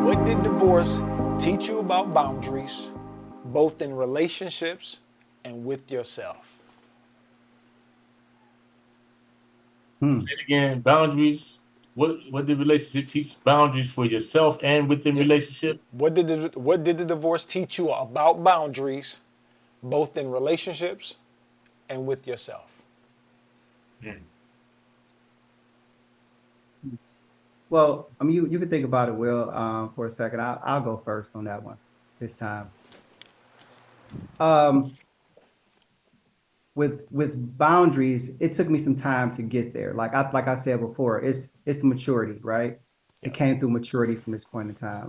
What did divorce teach you about boundaries, both in relationships and with yourself? Say Hmm. it again. Boundaries. What did relationship teach? Boundaries for yourself and within Yeah. relationship. What did the divorce teach you about boundaries, both in relationships and with yourself? Mm. Well, I mean, you can think about it, Will, for a second. I'll go first on that one this time. Um, with boundaries, it took me some time to get there. Like I said before, it's the maturity, right? It Yeah. came through maturity from this point in time.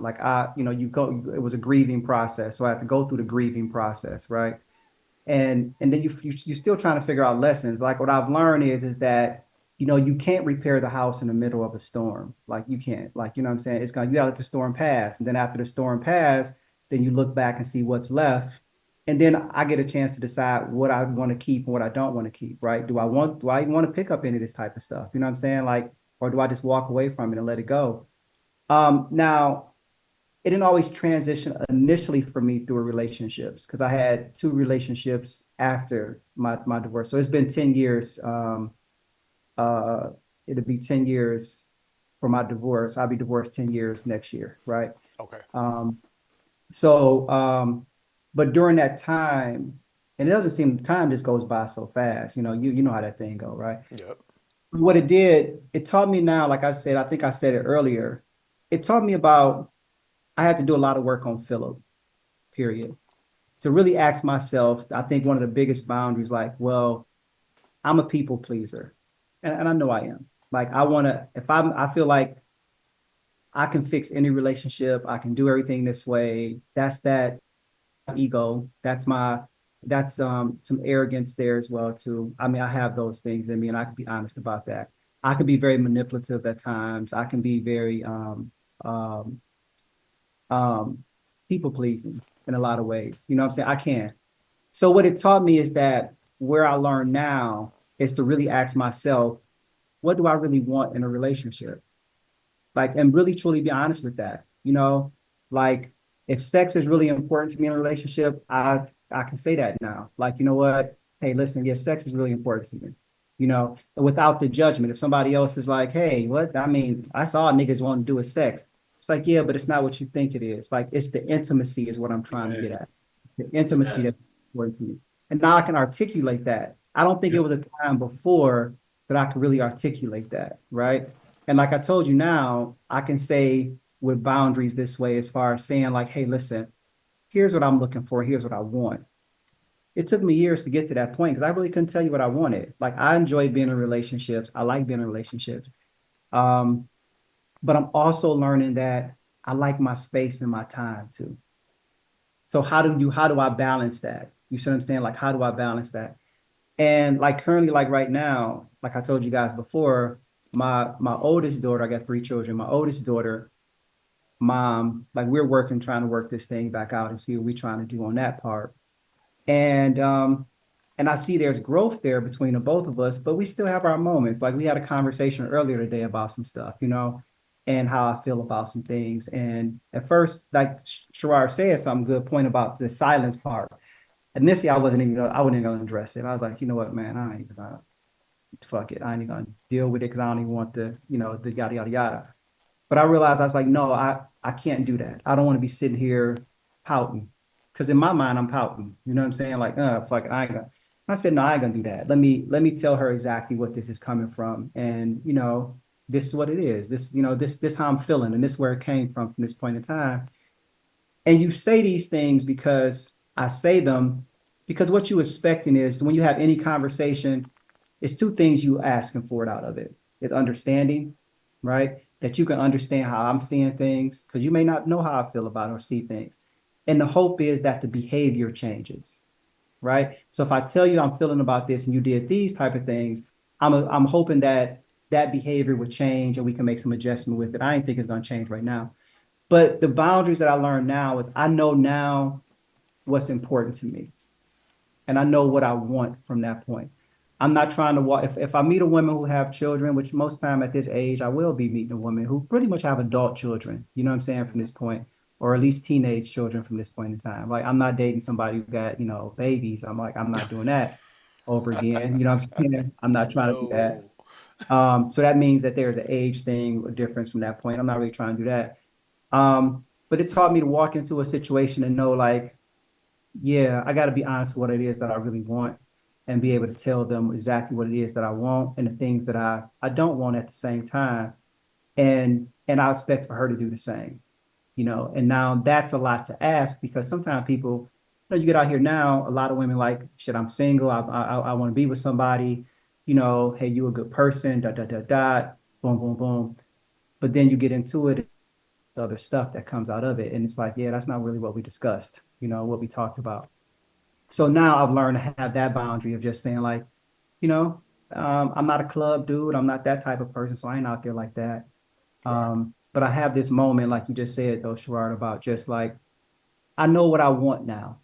You was a grieving process, so I had to go through the grieving process, right? And then you're still trying to figure out lessons. Like what I've learned is that you can't repair the house in the middle of a storm. Like you can't. Like what I'm saying. You gotta let the storm pass, and then after the storm pass, then you look back and see what's left, and then I get a chance to decide what I want to keep and what I don't want to keep. Right? Do I even want to pick up any of this type of stuff? You know what I'm saying? Like, or do I just walk away from it and let it go? Now it didn't always transition initially for me through relationships because I had two relationships after my divorce. So it's been 10 years. Uh, it'll be 10 years for my divorce. I'll be divorced 10 years next year, right? Okay. Um, so, but during that time, and it doesn't seem time just goes by so fast. You know how that thing go, right? Yep. What it did, it taught me now, like I said, I think I said it earlier. It taught me about I had to do a lot of work on Philip, period. To really ask myself, I think one of the biggest boundaries, like, well, I'm a people pleaser. And I know I am. Like I wanna, if I feel like I can fix any relationship, I can do everything this way. That's that ego. That's some arrogance there as well too. I mean, I have those things in me and I can be honest about that. I can be very manipulative at times. I can be very um um people pleasing in a lot of ways. You know what I'm saying? I can. So what it taught me is that where I learn now is to really ask myself, what do I really want in a relationship? Like, and really truly be honest with that. Like if sex is really important to me in a relationship, I can say that now. Like, you know what? Hey, listen, yes, sex is really important to me. Without the judgment. If somebody else is like, hey, what? I mean, I saw niggas want to do with sex. It's like, yeah, but it's not what you think it is. Like, it's the intimacy is what I'm trying to get Amen. at. It's the intimacy Amen. that's important to me. And now I can articulate that. I don't think it Yep. was a time before that I could really articulate that, right? And like I told you now, I can say with boundaries this way, as far as saying, like, hey, listen, here's what I'm looking for, here's what I want. It took me years to get to that point because I really couldn't tell you what I wanted. Like, I enjoy being in relationships, I like being in relationships. Um, but I'm also learning that I like my space and my time too. So how do I balance that? You see what I'm saying? Like, how do I balance that? And like currently, like right now, like I told you guys before, my oldest daughter, I got three children. My oldest daughter, mom, like we're working, trying to work this thing back out and see what we're trying to do on that part. And and I see there's growth there between the both of us, but we still have our moments. Like we had a conversation earlier today about some stuff, and how I feel about some things. And at first, like Sherrod said, some good point about the silence part. Initially, I wasn't even gonna address it. I was like, you know what, man, I ain't even gonna fuck it. I ain't even gonna deal with it because I don't even want the yada yada yada. But I realized I was like, no, I can't do that. I don't want to be sitting here pouting. Because in my mind, I'm pouting. You know what I'm saying? Like, fuck it, I ain't gonna. I said, no, I ain't gonna do that. Let me tell her exactly what this is coming from. And this is what it is. This how I'm feeling, and this is where it came from this point in time. And you say these things because I say them because what you expecting is when you have any conversation, it's two things you asking for it out of it. It's understanding, right? That you can understand how I'm seeing things because you may not know how I feel about it or see things. And the hope is that the behavior changes, right? So if I tell you I'm feeling about this and you did these type of things, I'm hoping that that behavior would change and we can make some adjustment with it. I ain't think it's going to change right now. But the boundaries that I learned now is I know now what's important to me and I know what I want from that point. I'm not trying to walk. If I meet a woman who have children, which most time at this age, I will be meeting a woman who pretty much have adult children, you know what I'm saying, from Mhm. this point, or at least teenage children from this point in time. Like I'm not dating somebody who got, babies. I'm like, I'm not doing that over again. You know what I'm saying? I'm not trying to do that. No. So that means that there's an age thing, a difference from that point. I'm not really trying to do that. But it taught me to walk into a situation and know like, yeah, I got to be honest with what it is that I really want and be able to tell them exactly what it is that I want and the things that I don't want at the same time. And I expect for her to do the same, and now that's a lot to ask because sometimes people, you get out here now, a lot of women like, shit, I'm single. I want to be with somebody, hey, you a good person, dot, dot, dot, dot, boom, boom, boom. But then you get into it, other stuff that comes out of it. And it's like, yeah, that's not really what we discussed, what we talked about. So now I've learned to have that boundary of just saying like, you know, I'm not a club dude. I'm not that type of person. So I ain't out there like that. Right. But I have this moment, like you just said though, Sherrod, about just like, I know what I want now.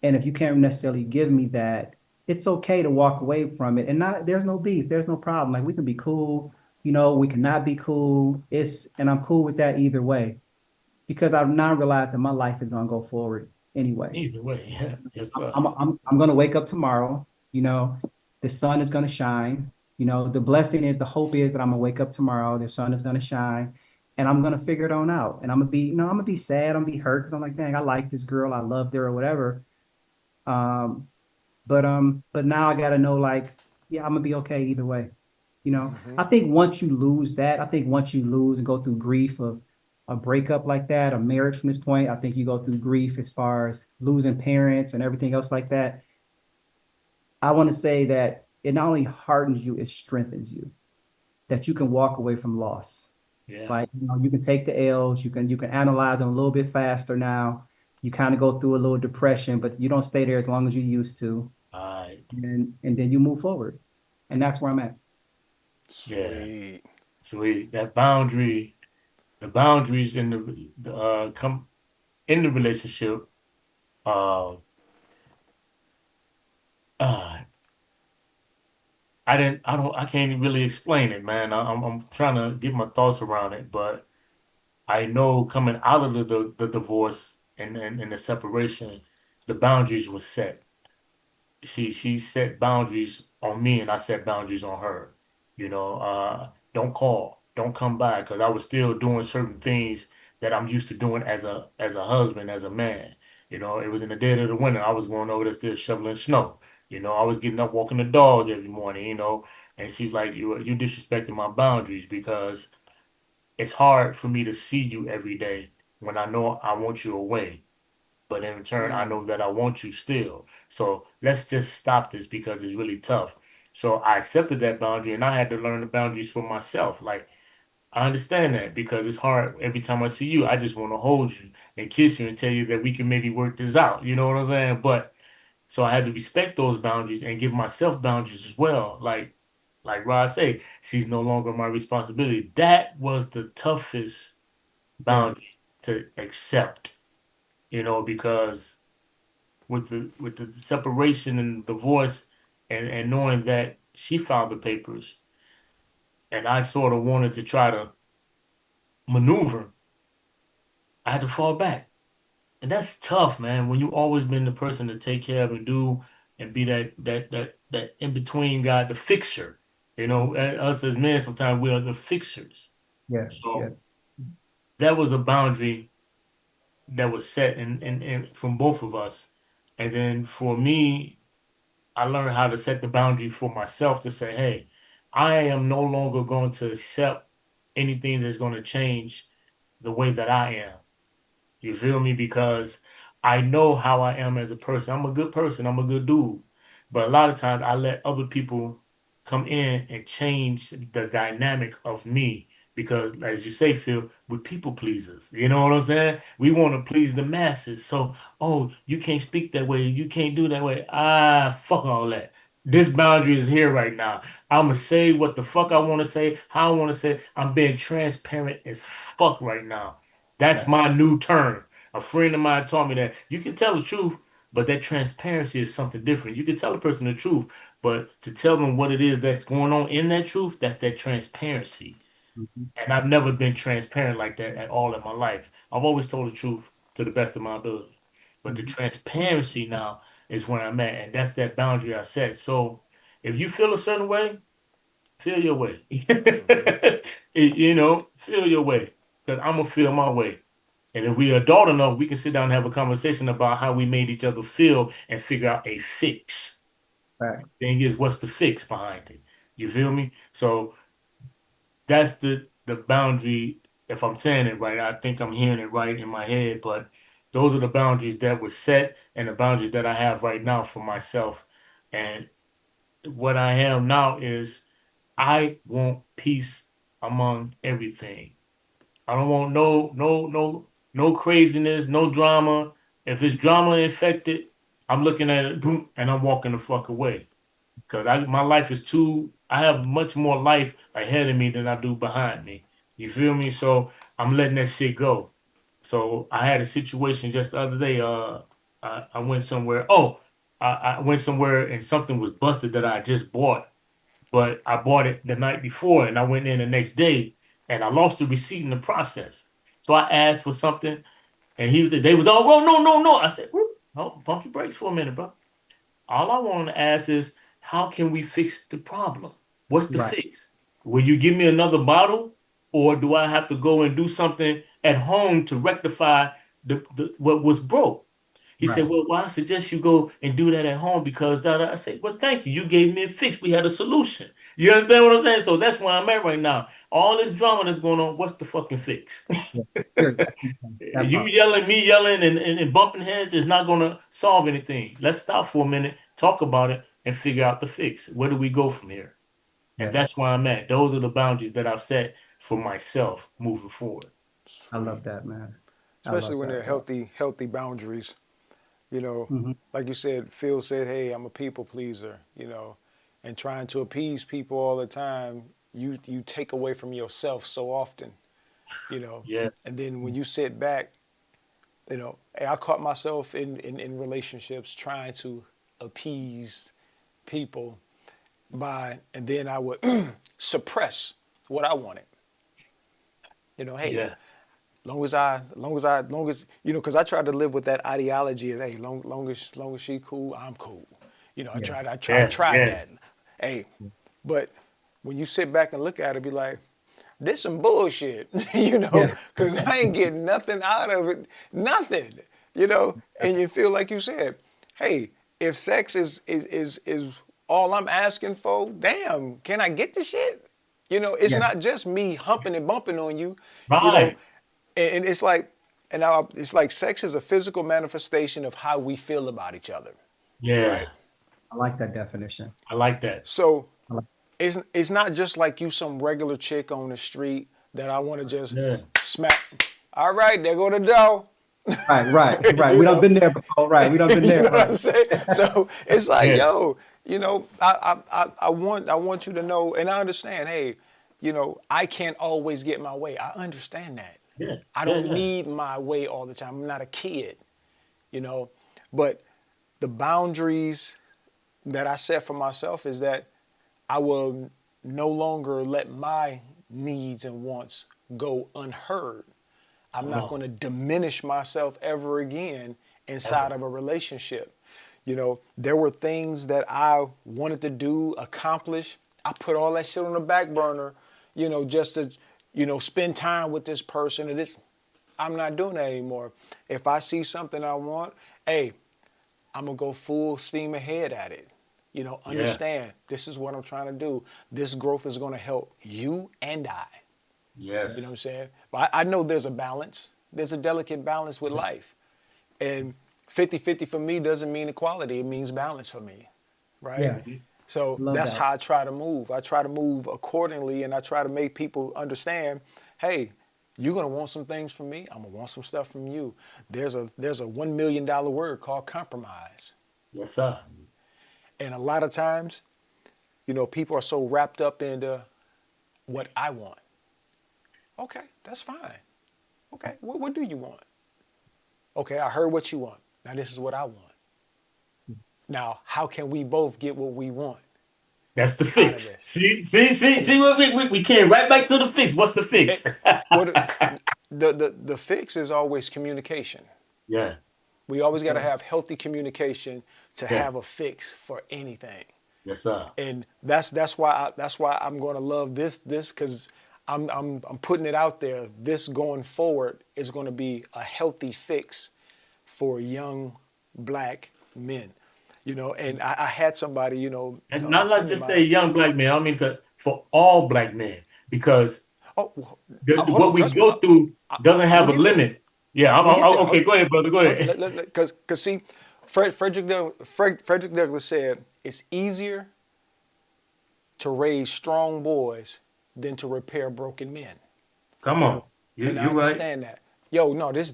And if you can't necessarily give me that, it's okay to walk away from it. And there's no beef, there's no problem. Like we can be cool, we cannot be cool. And I'm cool with that either way. Because I've now realized that my life is gonna go forward anyway. Either way, yeah, yes, sir. I'm gonna wake up tomorrow, the sun is gonna shine. The blessing is, the hope is that I'm gonna wake up tomorrow, the sun is gonna shine, and I'm gonna figure it on out. And I'm gonna be sad, I'm gonna be hurt because I'm like, dang, I like this girl, I loved her or whatever. Um, but now I gotta know like, yeah, I'm gonna be okay either way. Hmm. I think once you lose that, I think once you lose and go through grief of a breakup like that, a marriage from this point, I think you go through grief as far as losing parents and everything else like that. I want to say that it not only hardens you, it strengthens you, that you can walk away from loss. Yeah. Like, you can take the L's, you can analyze them a little bit faster now. You kind of go through a little depression, but you don't stay there as long as you used to. All right. And then you move forward. And that's where I'm at. Yeah. Sweet. Sweet. The boundaries in the come in the relationship. Uh, uh, I can't really explain it, man. I'm trying to get my thoughts around it, but I know coming out of the divorce and the separation, the boundaries were set. She set boundaries on me and I set boundaries on her. Don't call, don't come by because I was still doing certain things that I'm used to doing as a husband, as a man. It was in the dead of the winter. I was going over there still shoveling snow. I was getting up walking the dog every morning, and she's like, you disrespecting my boundaries because it's hard for me to see you every day when I know I want you away. But in return, I Mm. know that I want you still. So let's just stop this because it's really tough. So I accepted that boundary and I had to learn the boundaries for myself. Like, I understand that because it's hard every time I see you. I just want to hold you and kiss you and tell you that we can maybe work this out. You know what I'm saying? But so I had to respect those boundaries and give myself boundaries as well. Like Rod say, she's no longer my responsibility. That was the toughest Yeah. boundary to accept, because with the separation and divorce and knowing that she filed the papers and I sort of wanted to try to maneuver, I had to fall back. And that's tough, man, when you always been the person to take care of and do and be that in between guy, the fixer. Us as men sometimes we are the fixers. Yeah. Yeah. So that was a boundary that was set and from both of us. And then for me, I learned how to set the boundary for myself to say, hey, I am no longer going to accept anything that's going to change the way that I am. You feel me? Because I know how I am as a person. I'm a good person. I'm a good dude. But a lot of times I let other people come in and change the dynamic of me. Because as you say, Phil, we're people pleasers. You know what I'm saying? We want to please the masses. So, oh, you can't speak that way. You can't do that way. Fuck all that. This boundary is here right now. I'ma say what the fuck I want to say, how I want to say it. I'm being transparent as fuck right now. That's Yeah. my new term. A friend of mine taught me that you can tell the truth, But that transparency is something different. You can tell a person the truth, but to tell them what it is that's going on in that truth, that's that transparency. Mhm. And I've never been transparent like that at all in my life. I've always told the truth to the best of my ability. But the Mhm. transparency now is where I'm at, and that's that boundary I set. So if you feel a certain way, feel your way. Feel your way. Because I'm gonna feel my way. And if we adult enough, we can sit down and have a conversation about how we made each other feel and figure out a fix. Facts. Thing is, what's the fix behind it? You feel me? So that's the boundary. If I'm saying it right, I think I'm hearing it right in my head, but those are the boundaries that were set and the boundaries that I have right now for myself. And what I am now is I want peace among everything. I don't want no craziness, no drama. If it's drama infected, I'm looking at it, boom, and I'm walking the fuck away. Because my life is I have much more life ahead of me than I do behind me. You feel me? So I'm letting that shit go. So I had a situation just the other day. I went somewhere. Oh, I went somewhere and something was busted that I just bought, but I bought it the night before and I went in the next day and I lost the receipt in the process. So I asked for something and they was all, oh, no, no, no. I said, "Whoop, oh, pump your brakes for a minute, bro. All I want to ask is, how can we fix the problem? What's the Right. fix? Will you give me another bottle, or do I have to go and do something at home to rectify what was broke? He Right. said, well, I suggest you go and do that at home because that. I said, well, thank you. You gave me a fix. We had a solution. You understand what I'm saying? So that's where I'm at right now. All this drama that's going on, what's the fucking fix? Yeah. Period. That You part. yelling, me yelling, and bumping heads is not going to solve anything. Let's stop for a minute, talk about it, and figure out the fix. Where do we go from here? And Yeah. that's where I'm at. Those are the boundaries that I've set for myself moving forward. I Sweet. love that, man. I Especially love when they're that, bro. healthy boundaries. You know, Hmm. like you said, Phil said, "Hey, I'm a people pleaser." And trying to appease people all the time, you take away from yourself so often. You know, Yeah, and then when you sit back, hey, I caught myself in relationships trying to appease people and then I would suppress what I wanted. Hey, yeah, because I tried to live with that ideology of, hey, long as she cool, I'm cool. Yeah. I yeah, tried yeah, that. Hey, but when you sit back and look at it, be like, this some bullshit, Yeah. because I ain't getting nothing out of it, nothing. And you feel like you said, hey, if sex is all I'm asking for, damn, can I get the shit? It's Yeah. not just me humping and bumping on you, you know, right. and it's like, and now it's like sex is a physical manifestation of how we feel about each other, Yeah, right? I like that definition. I like that. So I like, it's not just like you some regular chick on the street that I want to just Yeah, smack. All right, there go the dough. right. Right. Right. you We done know, been there before. Right. We done been you there. know what I'm Right. saying? So it's like, yeah, yo, I want you to know, and I understand. Hey, I can't always get my way. I understand that. yeah, I yeah, don't yeah. need my way all the time. I'm not a kid, you know. But the boundaries that I set for myself is that I will no longer let my needs and wants go unheard. I'm not Oh, going to diminish myself ever again inside ever. of a relationship. There were things that I wanted to do, accomplish. I put all that shit on the back burner, just to, spend time with this person. I'm not doing that anymore. If I see something I want, hey, I'm gonna go full steam ahead at it. Yeah, Understand this is what I'm trying to do. This growth is gonna help you and I. You know what I'm yes. saying? But I know there's a balance. There's a delicate balance with life. And 50-50 for me doesn't mean equality. It means balance for me. Right? Yeah. Mhm. So Love that's that. how I try to move. I try to move accordingly and I try to make people understand, hey, you're gonna want some things from me. I'm gonna want some stuff from you. There's a $1 million word called compromise. Yes, sir. And a lot of times, people are so wrapped up into what I want. Okay, that's fine. Okay, what do you want? Okay, I heard what you want. Now this is what I want. Now, how can we both get what we want That's the out of fix. this? See, we came right back to the fix. What's the fix? It, what the fix is always communication. Yeah, We always got to have healthy communication to yeah, have a fix for anything. yes, sir. And that's why I'm going to love this because I'm putting it out there. This going forward is going to be a healthy fix for young black men. And I had somebody, And a not let's friend of just say mine. young black men. I mean, for all black men, because Oh, hold what on, we trust me. go through doesn't I'm have gonna a get there. limit. Yeah, I'm gonna get there. okay. Go ahead, brother. Go ahead. Because see, Frederick Douglass said it's easier to raise strong boys than to repair broken men. Come on, And I you're right. understand that. Yo, no, this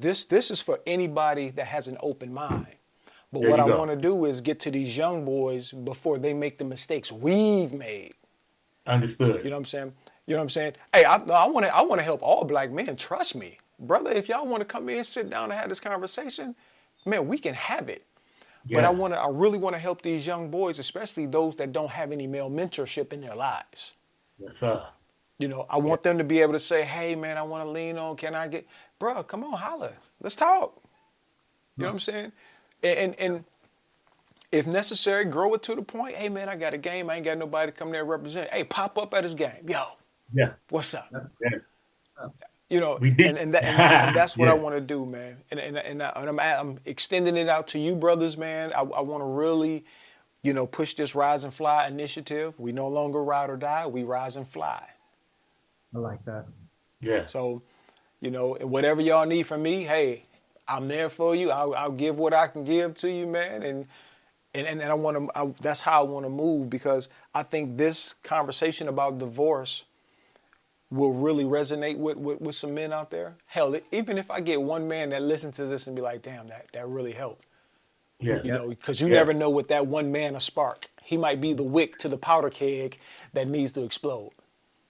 is for anybody that has an open mind. But There what you I go. want to do is get to these young boys before they make the mistakes we've made. Understood. You know what I'm saying? You know what I'm saying? Hey, I want to help all black men. Trust me, brother. If y'all want to come in, sit down, and have this conversation, man, we can have it. But Yeah, I really want to help these young boys, especially those that don't have any male mentorship in their lives. yes, sir. I Yeah, want them to be able to say, "Hey, man, I want to lean on. Can I get, bro? Come on, holler. Let's talk." You know what I'm saying? And if necessary, grow it to the point. Hey, man, I got a game. I ain't got nobody to come there and represent. Hey, pop up at his game. Yo, yeah, what's up? yeah. We And did. and that's what I Yeah, want to do, man. And I'm extending it out to you, brothers, man. I want to really, push this Rise and Fly initiative. We no longer ride or die. We rise and fly. I like that. yeah, So, and whatever y'all need from me, hey, I'm there for you. I'll give what I can give to you, man. And I want to. That's how I want to move because I think this conversation about divorce will really resonate with some men out there. Hell, even if I get one man that listens to this and be like, damn, that really helped. yeah, Yep. Because you yeah, never know what that one man will spark. He might be the wick to the powder keg that needs to explode.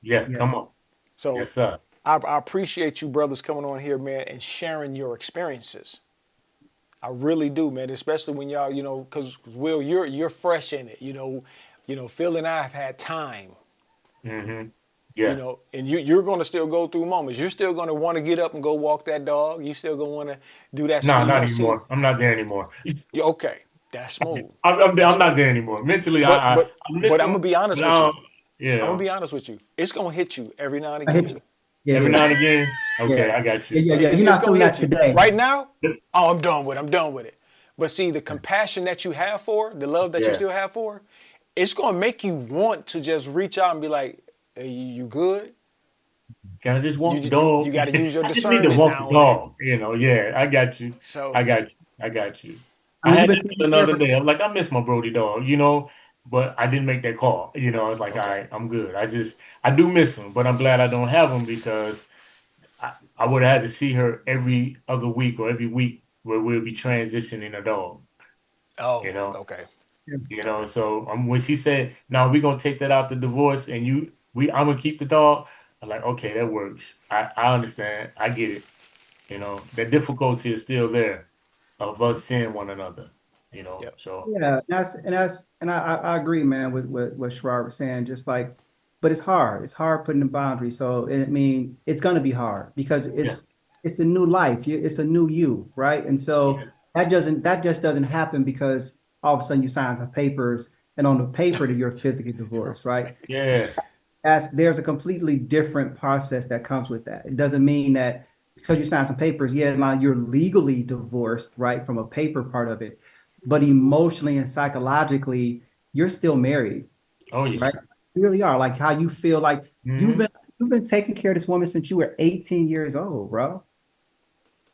yeah. Yeah. Come on. So Yes, sir. I appreciate you brothers coming on here, man, and sharing your experiences. I really do, man. Especially when y'all, because Will, you're fresh in it. Phil and I have had time. Mm-hmm. Yeah. And you're going to still go through moments. You're still going to want to get up and go walk that dog. You still going to want to do that. No, not See, anymore. I'm not there anymore. okay, that's smooth. I'm That's not smooth. there anymore. Mentally, But but I miss but I'm gonna them, be honest but with you. you I'm gonna know, be honest with you. It's gonna hit you every now and I hit again. you. Yeah, every yeah, now and again. yeah, Okay, I got yeah, you. yeah, yeah. You're It's not gonna feeling that hit you. today. Right now, oh, I'm done with it. I'm done with it. But see, the compassion that you have for, the love that you Yeah. still have for, it's gonna make you want to just reach out and be like, hey, you good? Can I just walk the You dog? got to use your I just need to discernment walk the now and then. dog. Yeah, I got you. So, I got you. I got you. I I mean, you've had been that taking feel care of another her. day. I'm like, I miss my Brody dog, but I didn't make that call. I was like, all okay. right, I'm good. I do miss him, but I'm glad I don't have him because I would have had to see her every other week or every week where we'll be transitioning a dog, you Oh, know? okay. So when she said, "No, we're gonna take that out the divorce, and I'm gonna keep the dog," I'm like, "Okay, that works. I understand. I get it. That difficulty is still there of us seeing one another. Yep. So Yeah, and I agree, man, with what Sherrod was saying. Just like, but it's hard. It's hard putting the boundaries. So I mean, it's gonna be hard because yeah, it's a new life. It's a new you, right? And so yeah, that just doesn't happen because all of a sudden you sign some papers and on the paper that you're physically divorced, right? Right. yeah, As there's a completely different process that comes with that. It doesn't mean that because you sign some papers, yeah, now you're legally divorced, right, from a paper part of it, but emotionally and psychologically, you're still married, oh yeah, right? You really are. Like how you feel like you've hmm been you've been taking care of this woman since you were 18 years old, bro.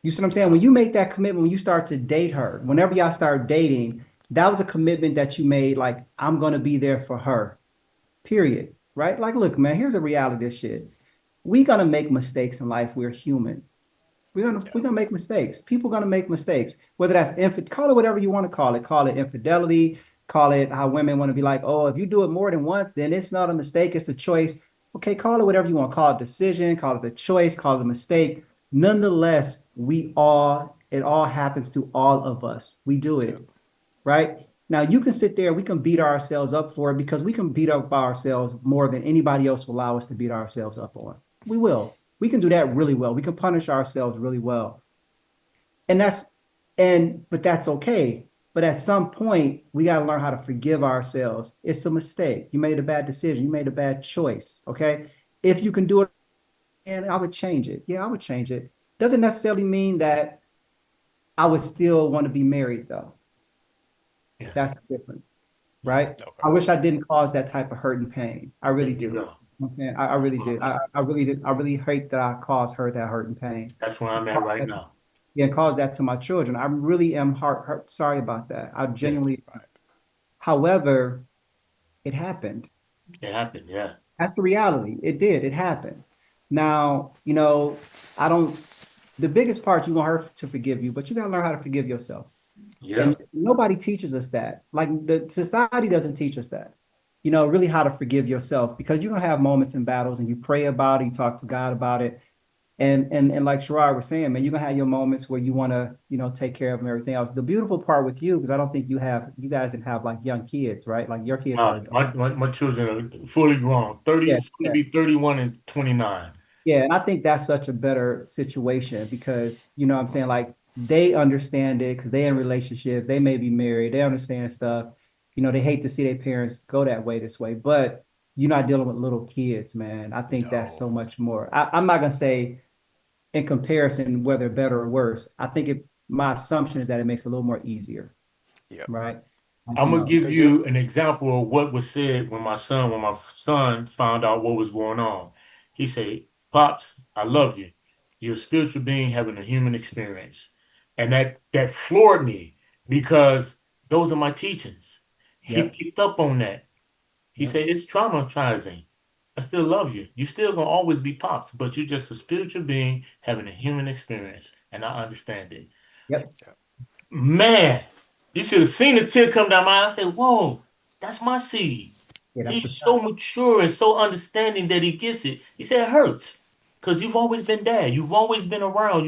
You see what I'm saying? Yep. When you make that commitment, when you start to date her, whenever y'all start dating, that was a commitment that you made, like, I'm gonna be there for her. Period. Right? Like, look, man, here's a reality of this shit. We gonna make mistakes in life. We're human. We're Yep. gonna make mistakes. People gonna make mistakes. Whether that's call it whatever you want to call it. Call it infidelity. Call it how women want to be like, oh, if you do it more than once, then it's not a mistake. It's a choice. Okay, call it whatever you want. Call it decision. Call it a choice. Call it a mistake. Nonetheless, it all happens to all of us. We do Yep. it, right? Now you can sit there, we can beat ourselves up for it because we can beat up ourselves more than anybody else will allow us to beat ourselves up on. We will. We can do that really well. We can punish ourselves really well. And but that's okay. But at some point, we got to learn how to forgive ourselves. It's a mistake. You made a bad decision. You made a bad choice. Okay. If you can do it, and I would change it. Yeah, I would change it. Doesn't necessarily mean that I would still want to be married, though. Yeah. That's the difference, right? Okay. I wish I didn't cause that type of hurt and pain. I really There you do. go. You know what I'm saying? I really did. I really did. I really hate that I caused her that hurt and pain. That's where I'm at right now. Yeah, and cause that to my children. I really am sorry about that. I genuinely. Right. However, it happened. It happened. Yeah. That's the reality. It did. It happened. Now, I don't. The biggest part you want her to forgive you, but you gotta learn how to forgive yourself. Yeah. And nobody teaches us that. Like the society doesn't teach us that. Really how to forgive yourself because you're gonna have moments and battles and you pray about it, you talk to God about it. And like Sherrod was saying, man, you're gonna have your moments where you wanna, take care of them and everything else. The beautiful part with you, because I don't think you guys didn't have like young kids, right? Like your kids are adults. My children are fully grown. 30, Yeah, it's going to yeah. be 31 and 29. Yeah, and I think that's such a better situation because what I'm saying, like they understand it because they're in relationships, they may be married, they understand stuff. They hate to see their parents go that way this way, but you're not dealing with little kids, man. I think that's No. so much more. I'm not gonna say in comparison whether better or worse. I think my assumption is that it makes it a little more easier, Yep. right? Like, I'm gonna give Because you you an example of what was said when my son found out what was going on. He said, "Pops, I love you. You're a spiritual being having a human experience," and that floored me because those are my teachings. He yep, picked up on that. He yep, said, "It's traumatizing. I still love you. You still gonna always be Pops, but you're just a spiritual being having a human experience, and I understand it." yep. Man, you should have seen the tear come down my eye. I said, "Whoa, that's my seed." Yeah, that's He's what's so up. mature and so understanding that he gets it. He said it hurts because you've always been dad. You've always been around.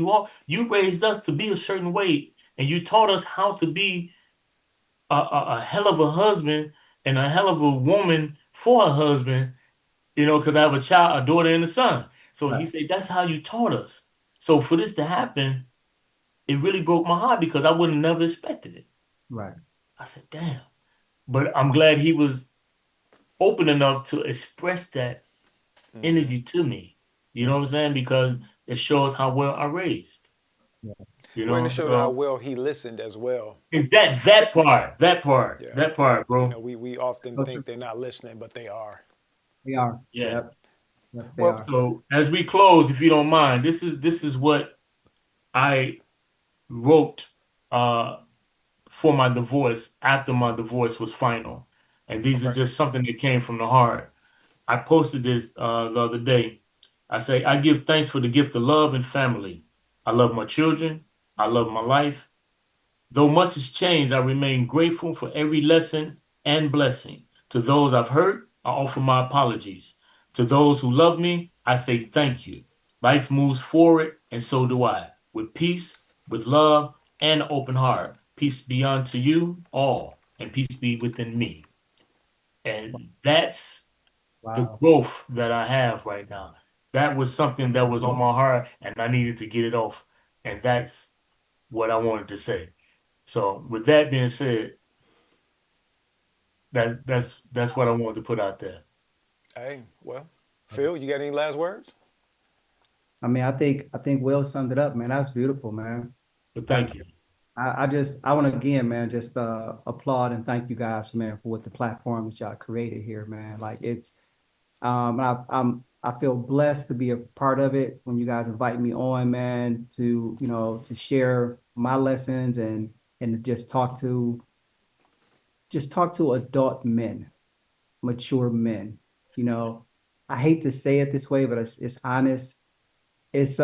You raised us to be a certain way, and you taught us how to be a hell of a husband and a hell of a woman for a husband. Because I have a child, a daughter, and a son. So he Right, said that's how you taught us. So for this to happen, it really broke my heart because I would have never expected it. right. I said, damn. But I'm glad he was open enough to express that hmm energy to me. You know what I'm saying? Because it shows how well I raised. Yeah, Well, and it showed how So well he listened as well. and that part, Yeah. that part, bro. We often so true. think they're not listening, but they are. They are. Yeah. Yep, yep, they Well, are. So as we close, if you don't mind, this is what I wrote uh for my divorce after my divorce was final. And these are Okay. just something that came from the heart. I posted this the other day. I say, I give thanks for the gift of love and family. I love my children. I love my life. Though much has changed, I remain grateful for every lesson and blessing. To those I've hurt, I offer my apologies. To those who love me, I say thank you. Life moves forward, and so do I. With peace, with love, and an open heart. Peace be unto you all, and peace be within me. And that's the Wow. growth that I have right now. That was something that was on my heart, and I needed to get it off. And that's what I wanted to say. So, with that being said, that's what I wanted to put out there. hey, well, Phil, you got any last words? I mean, I think Will summed it up, man. That's beautiful, man. But Like thank you. I want to again, man, just applaud and thank you guys, man, for what the platform that y'all created here, man. Like it's I feel blessed to be a part of it when you guys invite me on, man, to to share my lessons and to just talk to adult men, mature men. You know, I hate to say it this way, but it's honest. It's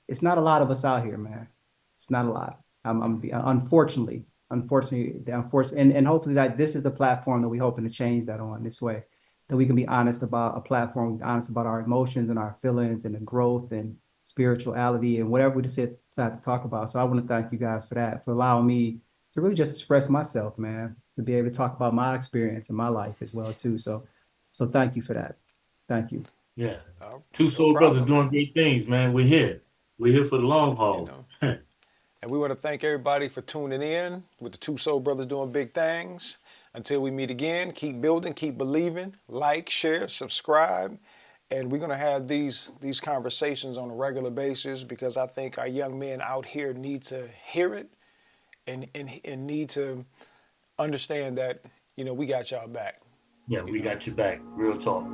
it's not a lot of us out here, man. It's not a lot. Unfortunately, and hopefully that this is the platform that we're hoping to change that on this way, that we can be honest about a platform, honest about our emotions and our feelings and the growth and spirituality and whatever we decide to talk about. So I want to thank you guys for that, for allowing me to really just express myself, man, to be able to talk about my experience in my life as well too. So thank you for that. Thank you. Yeah. Uh, Two no soul brothers problem. doing great things, man. We're here. We're here for the long You haul. know. And we want to thank everybody for tuning in with the Two Soul Brothers doing big things. Until we meet again, keep building, keep believing, like, share, subscribe. And we're going to have these conversations on a regular basis because I think our young men out here need to hear it and need to understand that, we got y'all back, Yeah, you we know. got your back. Real talk.